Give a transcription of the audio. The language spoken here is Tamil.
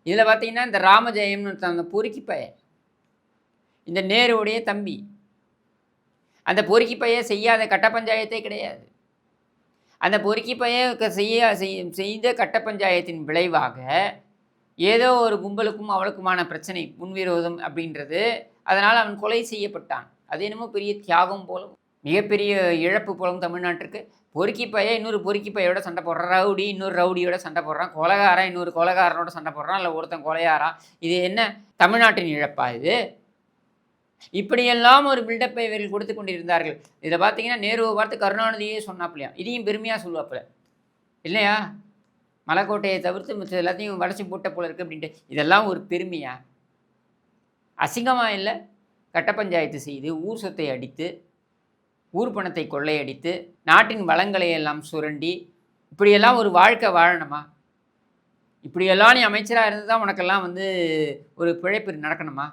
இதில் பார்த்தீங்கன்னா இந்த ராமஜெயம்னு அந்த பொறுக்கி பையன், இந்த நேருவுடைய தம்பி, அந்த பொறுக்கி பையன் செய்யாத கட்ட பஞ்சாயத்தே கிடையாது. அந்த பொறுக்கி பையன் செய்த கட்ட பஞ்சாயத்தின் விளைவாக ஏதோ ஒரு கும்பலுக்கும் அவளுக்குமான பிரச்சனை, முன்விரோதம் அப்படின்றது. அதனால் அவன் கொலை செய்யப்பட்டான். அது என்னமோ பெரிய தியாகம் போலும், மிகப்பெரிய இழப்பு போலும் தமிழ்நாட்டிற்கு. பொறுக்கி பையன் இன்னொரு பொறுக்கி பையோட சண்டை போடுறான், ரவுடி இன்னொரு ரவுடியோட சண்டை போடுறான், கொலைகாரன் இன்னொரு கொலைகாரனோட சண்டை போடுறான், இல்லை ஒருத்தன் கொலையாரான். இது என்ன தமிழ்நாட்டின் இழப்பா இது? இப்படியெல்லாம் ஒரு பில்டப்பை இவர்கள் கொடுத்து கொண்டிருந்தார்கள். இதில் பார்த்தீங்கன்னா நேருவை பார்த்து கருணாநிதியே சொன்னாப்பிலையா, இதையும் பெருமையாக சொல்லுவாப்பில் இல்லையா? மலைக்கோட்டையை தவிர்த்து மிச்சம் எல்லாத்தையும் வளைச்சி போட்ட போல இருக்குது அப்படின்ட்டு. இதெல்லாம் ஒரு பெருமையா? அசிங்கமாக இல்லை? கட்ட பஞ்சாயத்து செய்து ஊர் சொத்தை அடித்து, ஊர் பணத்தை கொள்ளையடித்து, நாட்டின் வளங்களை எல்லாம் சுரண்டி, இப்படியெல்லாம் ஒரு வாழ்க்கை வாழணுமா? இப்படியெல்லாம் நீ அமைச்சராக இருந்து தான் உனக்கெல்லாம் ஒரு பிழைப்பு நடக்கணுமா?